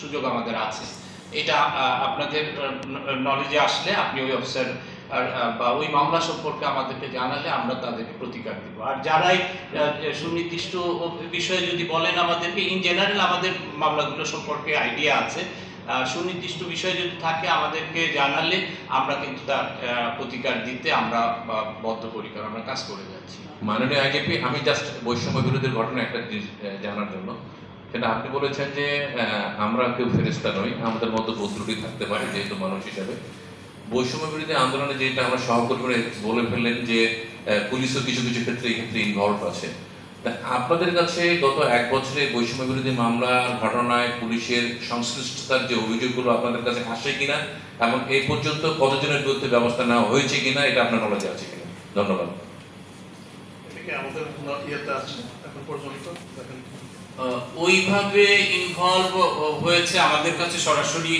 সুযোগ আমাদের আছে। এটা আপনাদের নলেজে আসলে আপনি ওই অফিসার বা ওই মামলা সম্পর্কে আমাদেরকে জানালে আমরা তাদেরকে প্রতিকার দেব। আর যারাই সুনির্দিষ্ট বিষয়ে যদি বলেন আমাদেরকে, ইন জেনারেল আমাদের মামলাগুলো সম্পর্কে আইডিয়া আছে, সুনির্দিষ্ট বিষয় যদি থাকে আমাদেরকে জানালে আমরা কিন্তু তার প্রতিকার দিতে আমরা বদ্ধপরিকর, আমরা কাজ করে যাচ্ছি। মাননীয় আইজিপি, আমি জাস্ট বৈষম্য বিরোধীর ঘটনা একটা জিনিস জানার জন্য, সেটা আপনি বলেছেন যে আমরা কেউ ফেরেশতা নই, আমাদের মতো ত্রুটি থাকতে পারে যেহেতু মানুষ হিসাবে। বৈষম্য বিরোধী আন্দোলনে যেটা আমরা সহকর্মীরা বলে ফেললেন যে পুলিশও কিছু কিছু ক্ষেত্রে এই ক্ষেত্রে ইনভলভ আছে। তা আপনাদের কাছে গত 1 বছরে বৈষম্য বিরোধী মামলার ঘটনায় পুলিশের সংশ্লিষ্টতার যে অভিযোগগুলো আপনাদের কাছে আসে কিনা, এবং এই পর্যন্ত কতজনের বিরুদ্ধে ব্যবস্থা নেওয়া হয়েছে কিনা, এটা আপনার নলেজে আছে কিনা? ধন্যবাদ। আমাদের ইয়েতে আছে এখন পর্যন্ত ওইভাবে ইনভলভ হয়েছে আমাদের কাছে সরাসরি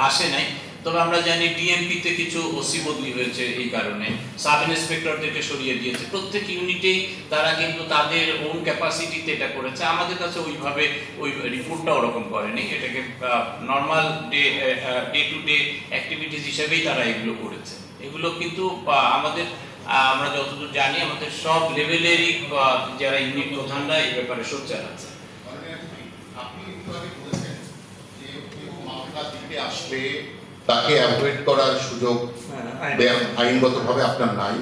আসে নাই, তবে আমরা জানি ডিএমপিতে কিছু ওসি বদলি হয়েছে, এই কারণে সাব ইন্সপেক্টরদেরকে সরিয়ে দিয়েছে। প্রত্যেক ইউনিটেই তারা কিন্তু তাদের ওন ক্যাপাসিটিতে এটা করেছে। আমাদের কাছে ওইভাবে ওই রিপোর্টটা ওরকম করেনি, এটাকে normal day to day activities হিসেবেই তারা এগুলো করেছে। এগুলো কিন্তু আমাদের আমরা যতদূর জানি আমাদের সব লেভেলেরই যারা ইউনিট প্রধানরা এই ব্যাপারে সোচ্চার আছে। আসলে তাকে অ্যাভয়েড করার সুযোগ আইনগতভাবে আপনার নাই,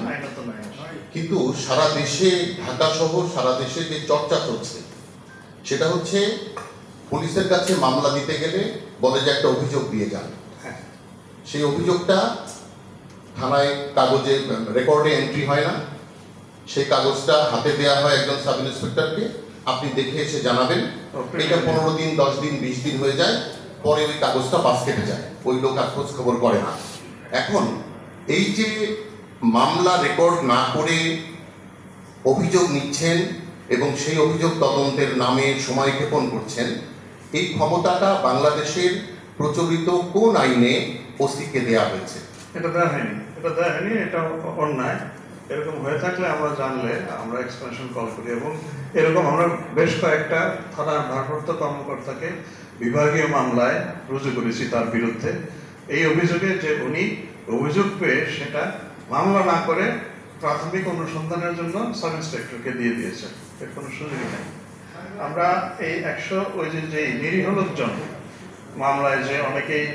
কিন্তু সারা দেশে, ঢাকা সহ সারা দেশে যে চর্চা চলছে সেটা হচ্ছে পুলিশের কাছে মামলা দিতে গেলে বলে যে একটা অভিযোগ দিয়ে যান, সেই অভিযোগটা থানায় কাগজে রেকর্ডে এন্ট্রি হয় না, সেই কাগজটা হাতে দেওয়া হয় একজন সাব ইন্সপেক্টরকে, আপনি দেখে এসে জানাবেন। এটা 15 দিন, 10 দিন, 20 দিন হয়ে যায়, পরে ওই কাগজটা পাস কেটে যায়, ওই লোক আর খোঁজ খবর করে না। এখন এই যে মামলা রেকর্ড না করে অভিযোগ নিচ্ছেন এবং সেই অভিযোগ তদন্তের নামে সময় ক্ষেপণ করছেন, এই ক্ষমতাটা বাংলাদেশের প্রচলিত কোন আইনে ওসিকে দেওয়া হয়েছে? এটা দেওয়া হয়নি, এটা অন্যায়। এরকম হয়ে থাকলে আমরা জানলে আমরা এক্সপেনশন কল করি, এবং এরকম আমরা বেশ কয়েকটা থানার ভারপ্রাপ্ত কর্মকর্তাকে বিভাগীয় মামলায় রুজু করেছি তার বিরুদ্ধে। এই অভিযোগে যে উনি অভিযোগ পেয়ে সেটা মামলা না করে প্রাথমিক অনুসন্ধানের জন্য সাব ইন্সপেক্টরকে দিয়ে দিয়েছেন, এর কোনো সুযোগই নেই। আমরা এই ওই যে নিরীহ লোকজন মামলায় যে অনেকেই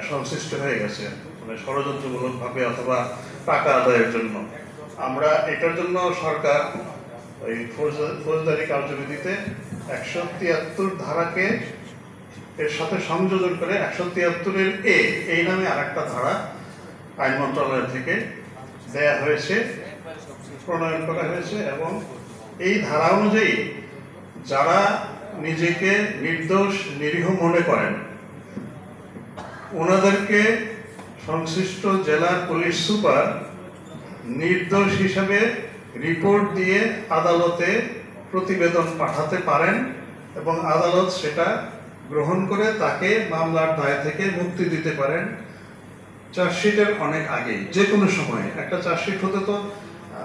সংশ্লিষ্ট হয়ে গেছে, মানে ষড়যন্ত্রমূলকভাবে অথবা টাকা আদায়ের জন্য, আমরা এটার জন্য সরকার ওই ফৌজদারি কার্যবিধিতে 173 ধারাকে এর সাথে সংযোজন করে 173-এর এই নামে আরেকটা ধারা আইন মন্ত্রণালয় থেকে দেয়া হয়েছে, প্রণয়ন করা হয়েছে, এবং এই ধারা অনুযায়ী যারা নিজেকে নির্দোষ নিরীহ মনে করেন ওনাদেরকে সংশ্লিষ্ট জেলার পুলিশ সুপার নির্দোষ হিসাবে রিপোর্ট দিয়ে আদালতে প্রতিবেদন পাঠাতে পারেন, এবং আদালত সেটা গ্রহণ করে তাকে মামলার দায় থেকে মুক্তি দিতে পারেন চার্জশিটের অনেক আগেই, যে কোনো সময়। একটা চার্জশিট হতে তো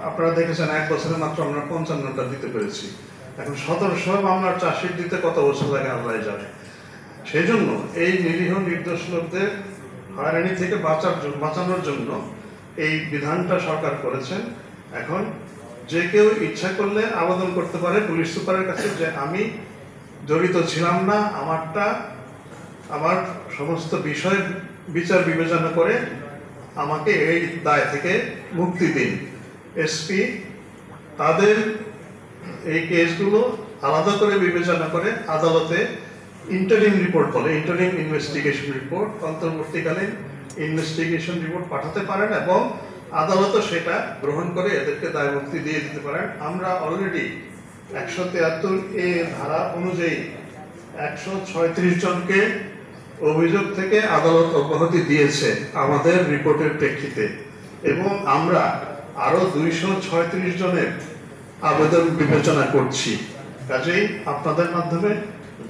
আপনারা দেখেছেন 1 বছরে মাত্র আমরা 55টা দিতে পেরেছি, এখন 1700 মামলার চার্জশিট দিতে কত বছর লাগে আল্লাহ জানে। সেই জন্য এই নিরীহ নির্দোষ লোকদের হয়রানি থেকে বাঁচানোর জন্য এই বিধানটা সরকার করেছেন। এখন যে কেউ ইচ্ছা করলে আবেদন করতে পারে পুলিশ সুপারের কাছে যে আমি জড়িত ছিলাম না, আমার সমস্ত বিষয় বিচার বিবেচনা করে আমাকে এই দায় থেকে মুক্তি দিন। এসপি তাদের এই কেসগুলো আলাদা করে বিবেচনা করে আদালতে ইন্টারিম রিপোর্ট বলে, ইন্টারিম ইনভেস্টিগেশন রিপোর্ট, অন্তর্বর্তীকালীন ইনভেস্টিগেশন রিপোর্ট পাঠাতে পারেন, এবং আদালতও সেটা গ্রহণ করে এদেরকে দায় মুক্তি দিয়ে দিতে পারেন। আমরা অলরেডি 173-এ ধারা অনুযায়ী 136 জনকে অভিযোগ থেকে আদালত অব্যাহতি দিয়েছে আমাদের রিপোর্টের প্রেক্ষিতে, এবং আমরা আরো 236 জনের আবেদন বিবেচনা করছি। কাজেই আপনাদের মাধ্যমে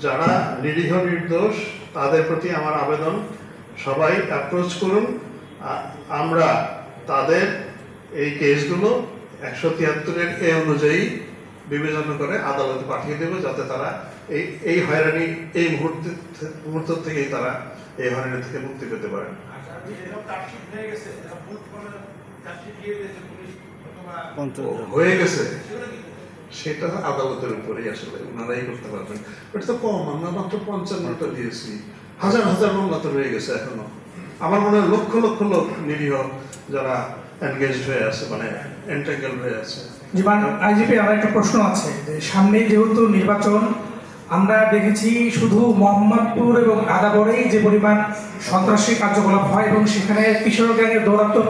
যারা নিরীহ নির্দোষ তাদের প্রতি আমার আবেদন, সবাই অ্যাপ্রোচ করুন, আমরা তাদের এই কেসগুলো 173-এর অনুযায়ী বিবেচনা করে আদালতে পাঠিয়ে দেব, যাতে তারা এই হয়রানি এই মুহূর্ত থেকেই তারা এই হয়রানি থেকে মুক্তি পেতে পারেন। হয়ে গেছে সেটা আদালতের উপরেই আসলে ওনারাই করতে পারবেন। এটা তো কম, আমরা মাত্র 55টা দিয়েছি, হাজার হাজার মামলা তো রয়ে গেছে এখনো। আমার মনে হয় লক্ষ লক্ষ লোক নিরীহ যারা এনগেজড হয়ে আছে, মানে এন্টাঙ্গেল হয়ে আছে। আইজিপি, আমার একটা প্রশ্ন আছে যে সামনে যেহেতু নির্বাচন, আমরা দেখেছি শুধু মোহাম্মদপুর এবং আদাবরেই যে পরিমাণ সন্ত্রাসী কার্যকলাপ হয় এবং সেখানে কিশোর গ্যাংয়ের দৌরাত্ম্য